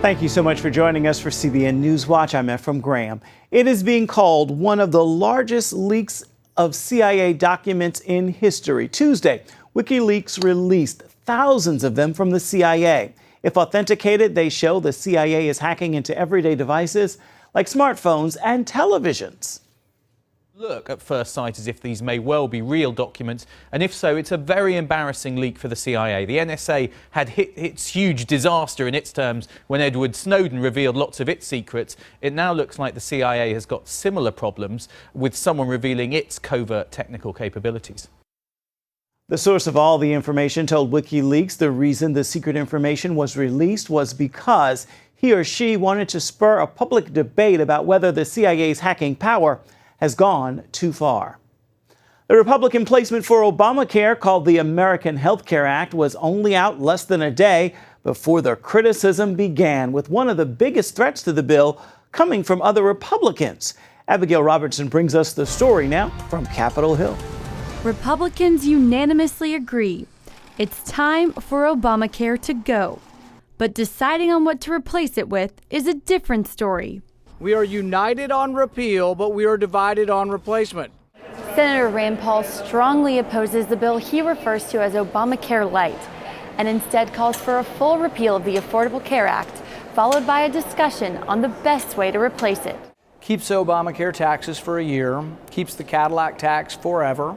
Thank you so much for joining us for CBN NewsWatch. I'm Ephraim Graham. It is being called one of the largest leaks of CIA documents in history. Tuesday, WikiLeaks released thousands of them from the CIA. If authenticated, they show the CIA is hacking into everyday devices like smartphones and televisions. Look at first sight as if these may well be real documents, and if so, it's a very embarrassing leak for the CIA. The NSA had hit its huge disaster in its terms when Edward Snowden revealed lots of its secrets. It now looks like the CIA has got similar problems with someone revealing its covert technical capabilities. The source of all the information told WikiLeaks the reason the secret information was released was because he or she wanted to spur a public debate about whether the CIA's hacking power has gone too far. The Republican placement for Obamacare, called the American Health Care Act, was only out less than a day before the criticism began, with one of the biggest threats to the bill coming from other Republicans. Abigail Robertson brings us the story now from Capitol Hill. Republicans unanimously agree it's time for Obamacare to go. But deciding on what to replace it with is a different story. We are united on repeal, but we are divided on replacement. Senator Rand Paul strongly opposes the bill he refers to as Obamacare Light, and instead calls for a full repeal of the Affordable Care Act, followed by a discussion on the best way to replace it. Keeps the Obamacare taxes for a year, keeps the Cadillac tax forever,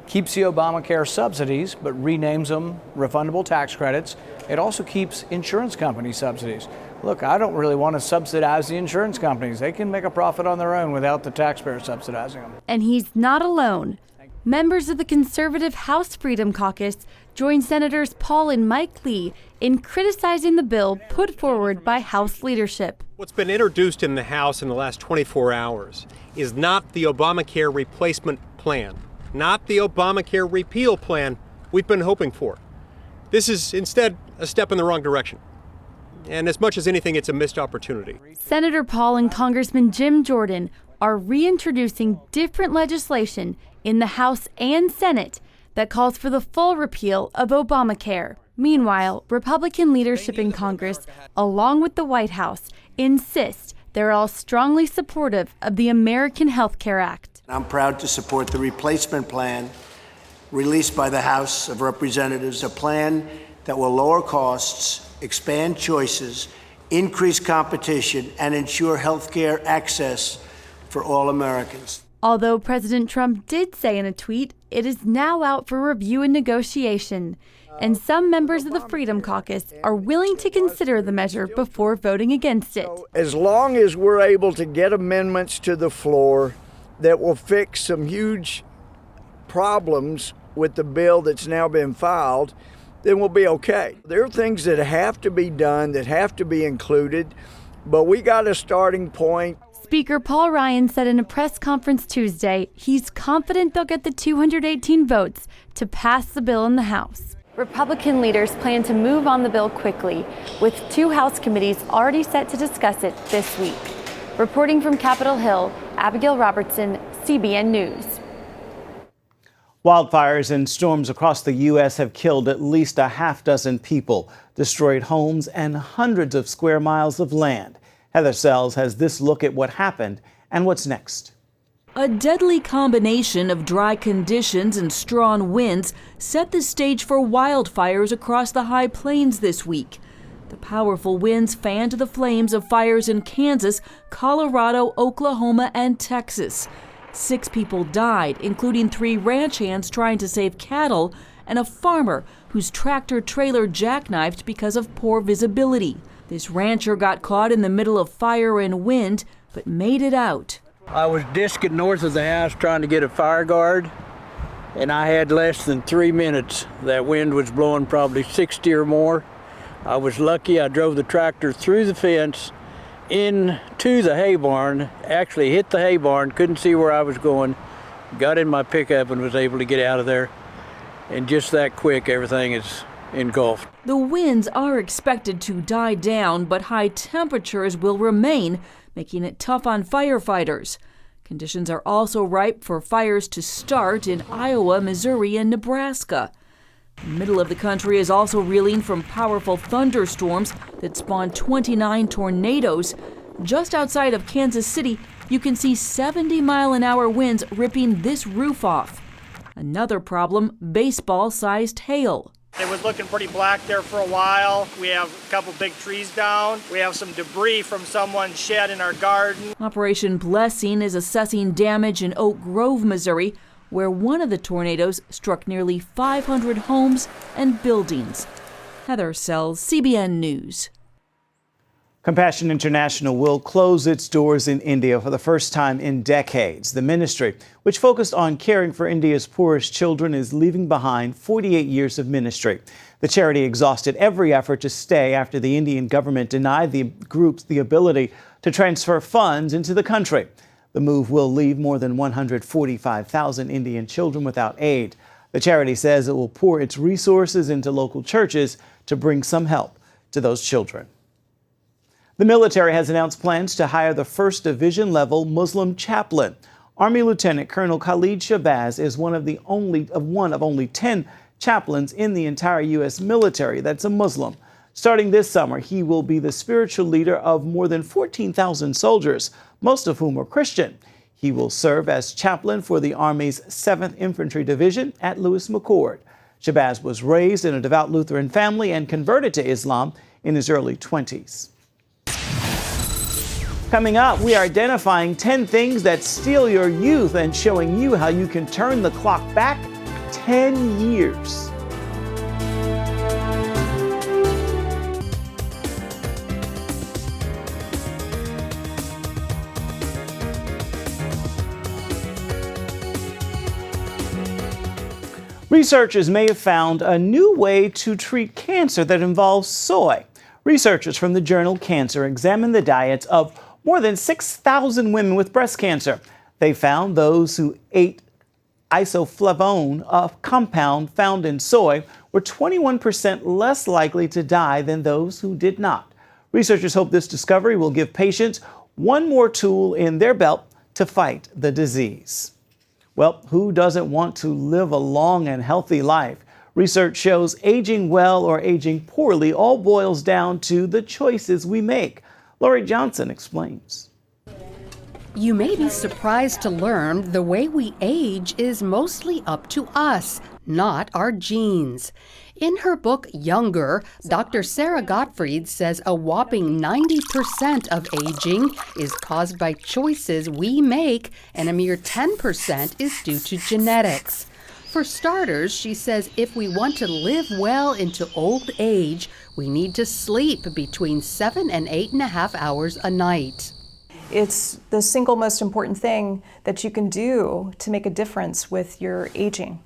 keeps the Obamacare subsidies, but renames them refundable tax credits. It also keeps insurance company subsidies. Look, I don't really want to subsidize the insurance companies. They can make a profit on their own without the taxpayer subsidizing them. And he's not alone. Members of the conservative House Freedom Caucus joined Senators Paul and Mike Lee in criticizing the bill put forward by House leadership. What's been introduced in the House in the last 24 hours is not the Obamacare replacement plan, not the Obamacare repeal plan we've been hoping for. This is instead a step in the wrong direction. And as much as anything, it's a missed opportunity. Senator Paul and Congressman Jim Jordan are reintroducing different legislation in the House and Senate that calls for the full repeal of Obamacare. Meanwhile, Republican leadership in Congress, along with the White House, insist they're all strongly supportive of the American Health Care Act. I'm proud to support the replacement plan released by the House of Representatives, a plan that will lower costs, expand choices, increase competition, and ensure health care access for all Americans. Although President Trump did say in a tweet, it is now out for review and negotiation. And some members of the Freedom Caucus are willing to consider the measure before voting against it. As long as we're able to get amendments to the floor that will fix some huge problems with the bill that's now been filed, then we'll be okay. There are things that have to be done, that have to be included, but we got a starting point. Speaker Paul Ryan said in a press conference Tuesday he's confident they'll get the 218 votes to pass the bill in the House. Republican leaders plan to move on the bill quickly, with 2 House committees already set to discuss it this week. Reporting from Capitol Hill, Abigail Robertson, CBN News. Wildfires and storms across the U.S. have killed at least a half dozen people, destroyed homes and hundreds of square miles of land. Heather Sells has this look at what happened and what's next. A deadly combination of dry conditions and strong winds set the stage for wildfires across the high plains this week. The powerful winds fanned the flames of fires in Kansas, Colorado, Oklahoma, and Texas. 6 people died, including 3 ranch hands trying to save cattle and a farmer whose tractor-trailer jackknifed because of poor visibility. This rancher got caught in the middle of fire and wind, but made it out. I was disking north of the house trying to get a fire guard, and I had less than 3 minutes. That wind was blowing probably 60 or more. I was lucky. I drove the tractor through the fence into the hay barn, actually hit the hay barn, couldn't see where I was going, got in my pickup and was able to get out of there. And just that quick, everything is engulfed. The winds are expected to die down, but high temperatures will remain, making it tough on firefighters. Conditions are also ripe for fires to start in Iowa, Missouri, and Nebraska. The middle of the country is also reeling from powerful thunderstorms that spawned 29 tornadoes. Just outside of Kansas City, you can see 70-mile-an-hour winds ripping this roof off. Another problem, baseball-sized hail. It was looking pretty black there for a while. We have a couple big trees down. We have some debris from someone's shed in our garden. Operation Blessing is assessing damage in Oak Grove, Missouri, where one of the tornadoes struck nearly 500 homes and buildings. Heather Sells, CBN News. Compassion International will close its doors in India for the first time in decades. The ministry, which focused on caring for India's poorest children, is leaving behind 48 years of ministry. The charity exhausted every effort to stay after the Indian government denied the groups the ability to transfer funds into the country. The move will leave more than 145,000 Indian children without aid. The charity says it will pour its resources into local churches to bring some help to those children. The military has announced plans to hire the 1st Division-level Muslim chaplain. Army Lieutenant Colonel Khalid Shabazz is one of only 10 chaplains in the entire U.S. military that's a Muslim. Starting this summer, he will be the spiritual leader of more than 14,000 soldiers, most of whom are Christian. He will serve as chaplain for the Army's 7th Infantry Division at Lewis McChord. Shabazz was raised in a devout Lutheran family and converted to Islam in his early 20s. Coming up, we are identifying 10 things that steal your youth and showing you how you can turn the clock back 10 years. Researchers may have found a new way to treat cancer that involves soy. Researchers from the journal Cancer examined the diets of more than 6,000 women with breast cancer. They found those who ate isoflavone, a compound found in soy, were 21% less likely to die than those who did not. Researchers hope this discovery will give patients one more tool in their belt to fight the disease. Well, who doesn't want to live a long and healthy life? Research shows aging well or aging poorly all boils down to the choices we make. Lori Johnson explains. You may be surprised to learn the way we age is mostly up to us, not our genes. In her book, Younger, Dr. Sarah Gottfried says a whopping 90% of aging is caused by choices we make, and a mere 10% is due to genetics. For starters, she says if we want to live well into old age, we need to sleep between 7 and 8.5 hours a night. It's the single most important thing that you can do to make a difference with your aging.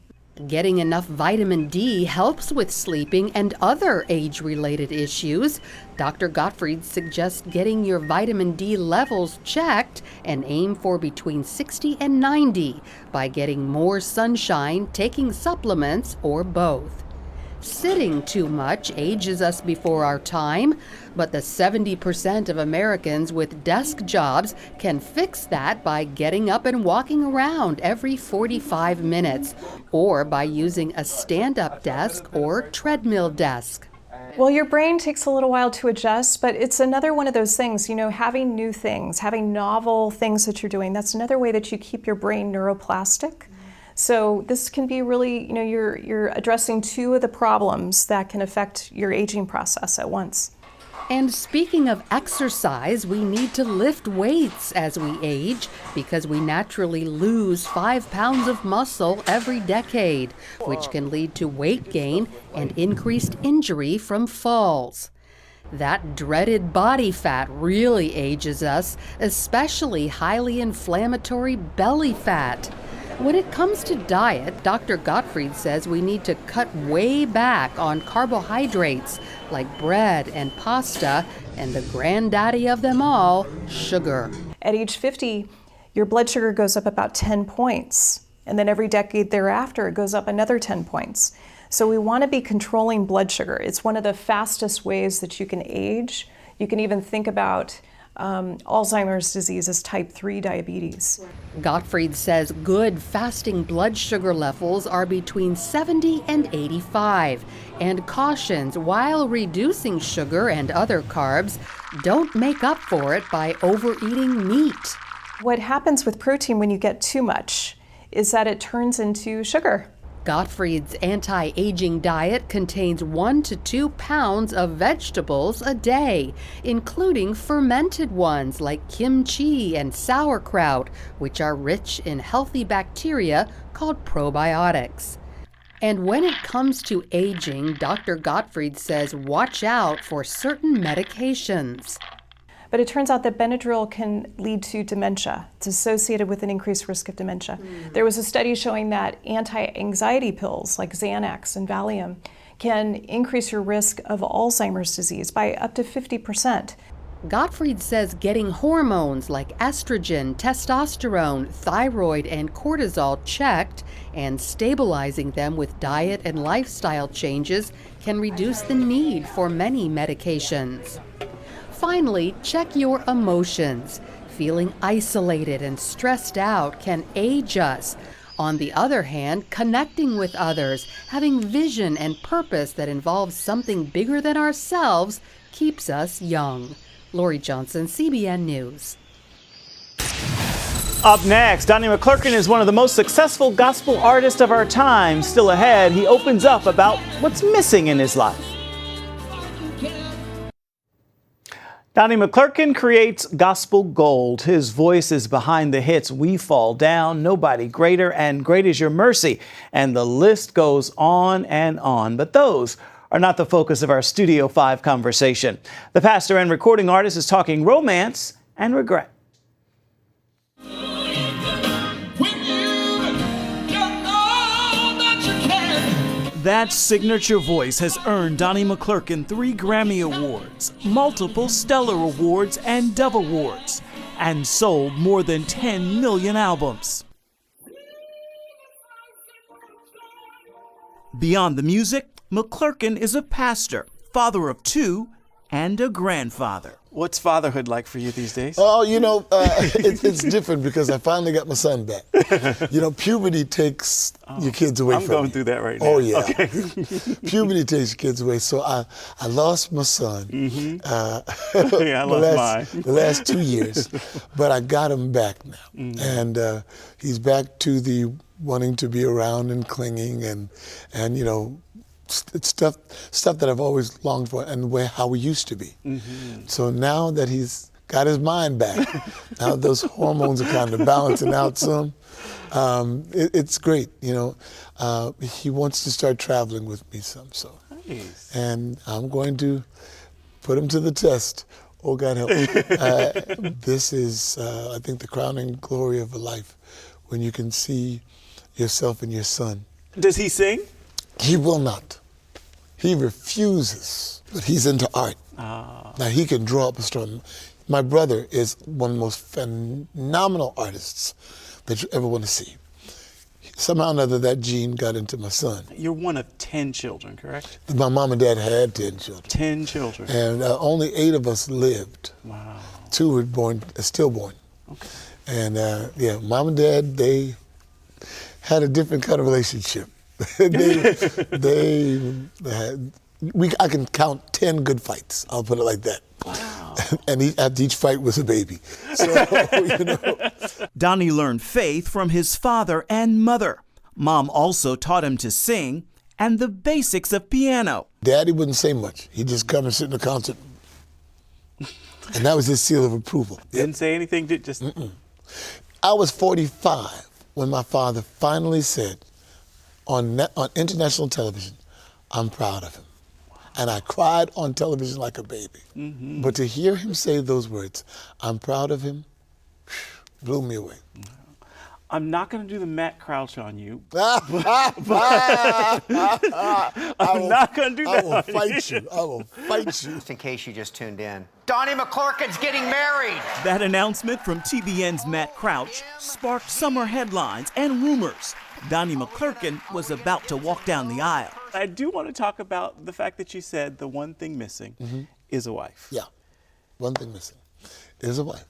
Getting enough vitamin D helps with sleeping and other age-related issues. Dr. Gottfried suggests getting your vitamin D levels checked and aim for between 60 and 90 by getting more sunshine, taking supplements, or both. Sitting too much ages us before our time, but the 70% of Americans with desk jobs can fix that by getting up and walking around every 45 minutes, or by using a stand-up desk or treadmill desk. Well, your brain takes a little while to adjust, but it's another one of those things, having new things, having novel things that you're doing, that's another way that you keep your brain neuroplastic. So this can be really, you're addressing two of the problems that can affect your aging process at once. And speaking of exercise, we need to lift weights as we age because we naturally lose 5 pounds of muscle every decade, which can lead to weight gain and increased injury from falls. That dreaded body fat really ages us, especially highly inflammatory belly fat. When it comes to diet, Dr. Gottfried says we need to cut way back on carbohydrates like bread and pasta, and the granddaddy of them all, sugar. At age 50, your blood sugar goes up about 10 points, and then every decade thereafter it goes up another 10 points. So we want to be controlling blood sugar. It's one of the fastest ways that you can age. You can even think about Alzheimer's disease is type 3 diabetes. Gottfried says good fasting blood sugar levels are between 70 and 85, and cautions while reducing sugar and other carbs, don't make up for it by overeating meat. What happens with protein when you get too much is that it turns into sugar. Gottfried's anti-aging diet contains 1 to 2 pounds of vegetables a day, including fermented ones like kimchi and sauerkraut, which are rich in healthy bacteria called probiotics. And when it comes to aging, Dr. Gottfried says watch out for certain medications. But it turns out that Benadryl can lead to dementia. It's associated with an increased risk of dementia. There was a study showing that anti-anxiety pills like Xanax and Valium can increase your risk of Alzheimer's disease by up to 50%. Gottfried says getting hormones like estrogen, testosterone, thyroid, and cortisol checked and stabilizing them with diet and lifestyle changes can reduce the need for many medications. Finally, check your emotions. Feeling isolated and stressed out can age us. On the other hand, connecting with others, having vision and purpose that involves something bigger than ourselves keeps us young. Lori Johnson, CBN News. Up next, Donnie McClurkin is one of the most successful gospel artists of our time. Still ahead, he opens up about what's missing in his life. Donnie McClurkin creates gospel gold. His voice is behind the hits We Fall Down, Nobody Greater, and Great Is Your Mercy. And the list goes on and on. But those are not the focus of our Studio 5 conversation. The pastor and recording artist is talking romance and regret. That signature voice has earned Donnie McClurkin 3 Grammy Awards, multiple Stellar Awards and Dove Awards, and sold more than 10 million albums. Beyond the music, McClurkin is a pastor, father of 2, and a grandfather. What's fatherhood like for you these days? Oh, it's different because I finally got my son back. Puberty takes your kids away from you. I'm going through that right now. Oh, yeah. Okay. Puberty takes your kids away. So I lost my son. Mm-hmm. Yeah, I lost mine. The last 2 years. But I got him back now. Mm-hmm. And he's back to the wanting to be around and clinging and it's stuff that I've always longed for and how we used to be. Mm-hmm. So now that he's got his mind back, now those hormones are kind of balancing out some. It's great, he wants to start traveling with me some. So, nice. And I'm going to put him to the test. Oh, God help me. This is, I think, the crowning glory of a life when you can see yourself in your son. Does he sing? He will not. He refuses, but he's into art. Now he can draw up a story. My brother is one of the most phenomenal artists that you ever want to see. Somehow or another that gene got into my son. You're one of 10 children, correct? My mom and dad had 10 children. 10 children. And only 8 of us lived. Wow. 2 were stillborn. Okay. And mom and dad, they had a different kind of relationship. I can count 10 good fights. I'll put it like that. Wow. And after each fight was a baby. So, Donnie learned faith from his father and mother. Mom also taught him to sing and the basics of piano. Daddy wouldn't say much. He'd just come and sit in the concert. And that was his seal of approval. Didn't say anything, just... I was 45 when my father finally said, on international television, I'm proud of him. And I cried on television like a baby. Mm-hmm. But to hear him say those words, I'm proud of him, blew me away. I'm not going to do the Matt Crouch on you. I'm not going to do that. I will fight you. I will fight you. Just in case you just tuned in, Donnie McClurkin's getting married. That announcement from TBN's Matt Crouch sparked summer headlines and rumors. Donnie McClurkin was about to walk down the aisle. I do want to talk about the fact that you said the one thing missing is a wife. Yeah, one thing missing. is a wife.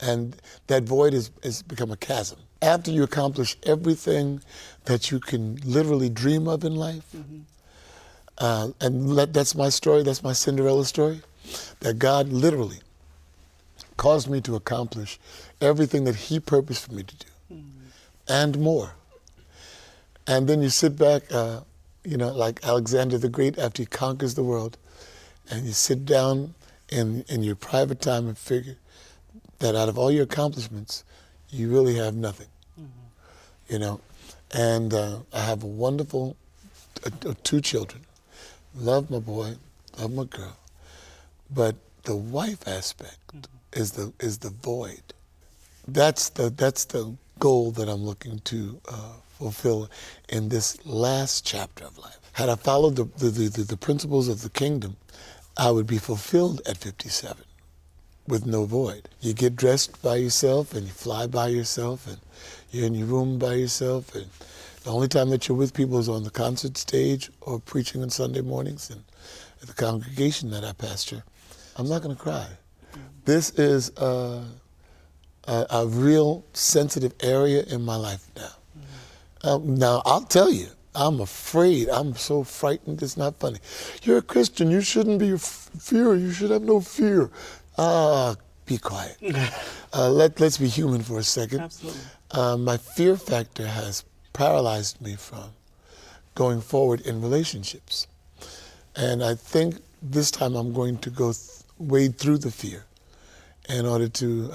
And that void has become a chasm. After you accomplish everything that you can literally dream of in life, that's my story, that's my Cinderella story, that God literally caused me to accomplish everything that he purposed for me to do, and more. And then you sit back, like Alexander the Great after he conquers the world, and you sit down in your private time and figure that out of all your accomplishments, you really have nothing, And I have a wonderful 2 children. Love my boy, love my girl, but the wife aspect is the void. That's the goal that I'm looking to fulfill in this last chapter of life. Had I followed the principles of the kingdom, I would be fulfilled at 57 with no void. You get dressed by yourself and you fly by yourself and you're in your room by yourself, and the only time that you're with people is on the concert stage or preaching on Sunday mornings and at the congregation that I pastor. I'm not going to cry. This is a real sensitive area in my life now. Now, I'll tell you, I'm afraid. I'm so frightened, it's not funny. You're a Christian, you shouldn't be fear. You should have no fear. Be quiet. Let's be human for a second. Absolutely. My fear factor has paralyzed me from going forward in relationships. And I think this time I'm going to wade through the fear in order to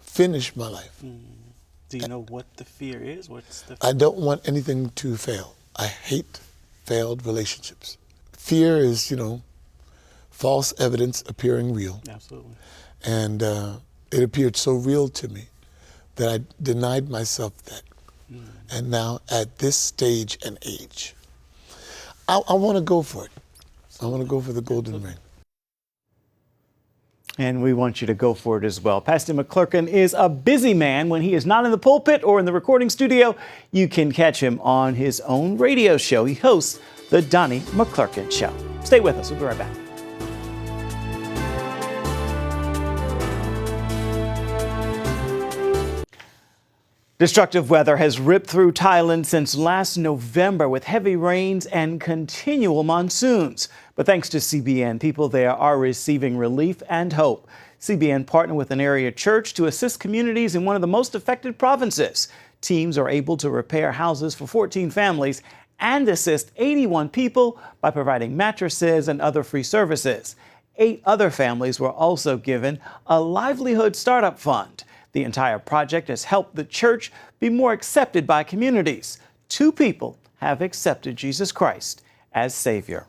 finish my life. Do you know what the fear is? What's the fear? I don't want anything to fail. I hate failed relationships. Fear is, false evidence appearing real. Absolutely. And it appeared so real to me that I denied myself that. And now at this stage and age, I want to go for it. I want to go for the golden ring. And we want you to go for it as well. Pastor McClurkin is a busy man when he is not in the pulpit or in the recording studio. You can catch him on his own radio show. He hosts the Donnie McClurkin Show. Stay with us. We'll be right back. Destructive weather has ripped through Thailand since last November with heavy rains and continual monsoons. But thanks to CBN, people there are receiving relief and hope. CBN partnered with an area church to assist communities in one of the most affected provinces. Teams are able to repair houses for 14 families and assist 81 people by providing mattresses and other free services. 8 other families were also given a livelihood startup fund. The entire project has helped the church be more accepted by communities. 2 people have accepted Jesus Christ as Savior.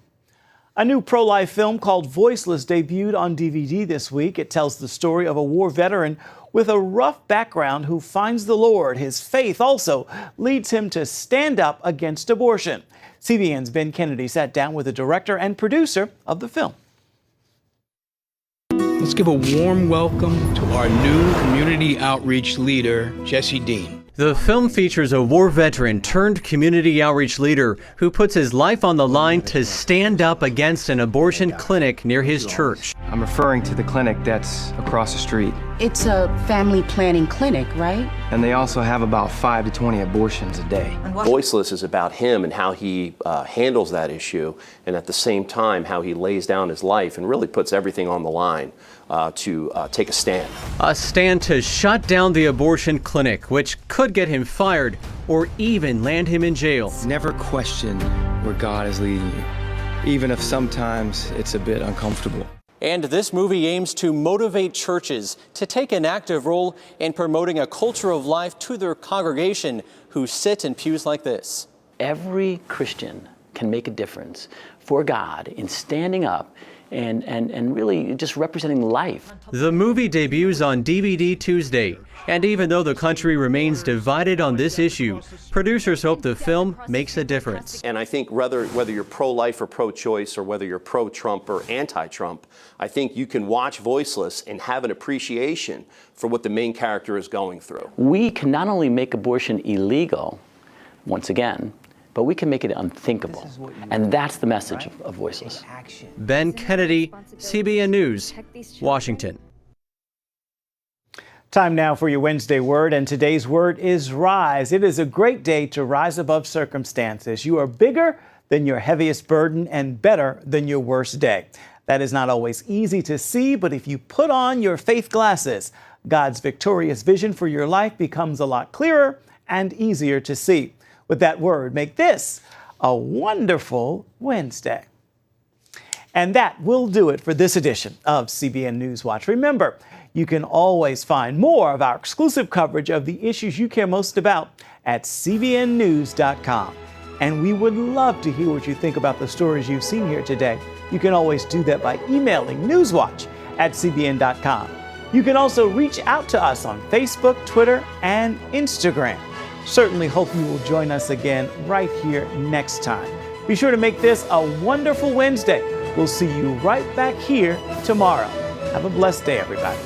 A new pro-life film called Voiceless debuted on DVD this week. It tells the story of a war veteran with a rough background who finds the Lord. His faith also leads him to stand up against abortion. CBN's Ben Kennedy sat down with the director and producer of the film. Let's give a warm welcome to our new community outreach leader, Jesse Dean. The film features a war veteran turned community outreach leader who puts his life on the line to stand up against an abortion clinic near his church. I'm referring to the clinic that's across the street. It's a family planning clinic, right? And they also have about 5 to 20 abortions a day. Voiceless is about him and how he handles that issue, and at the same time how he lays down his life and really puts everything on the line to take a stand. A stand to shut down the abortion clinic, which could get him fired or even land him in jail. Never question where God is leading you, even if sometimes it's a bit uncomfortable. And this movie aims to motivate churches to take an active role in promoting a culture of life to their congregation who sit in pews like this. Every Christian can make a difference for God in standing up and really just representing life. The movie debuts on DVD Tuesday, and even though the country remains divided on this issue, producers hope the film makes a difference. And I think whether you're pro-life or pro-choice, or whether you're pro-Trump or anti-Trump, I think you can watch Voiceless and have an appreciation for what the main character is going through. We can not only make abortion illegal, once again, but we can make it unthinkable. And that's the message of Voiceless. Ben Kennedy, CBN News, Washington. Time now for your Wednesday word, and today's word is rise. It is a great day to rise above circumstances. You are bigger than your heaviest burden and better than your worst day. That is not always easy to see, but if you put on your faith glasses, God's victorious vision for your life becomes a lot clearer and easier to see. With that word, make this a wonderful Wednesday. And that will do it for this edition of CBN NewsWatch. Remember, you can always find more of our exclusive coverage of the issues you care most about at cbnnews.com. And we would love to hear what you think about the stories you've seen here today. You can always do that by emailing newswatch@cbn.com. You can also reach out to us on Facebook, Twitter, and Instagram. Certainly hope you will join us again right here next time. Be sure to make this a wonderful Wednesday. We'll see you right back here tomorrow. Have a blessed day, everybody.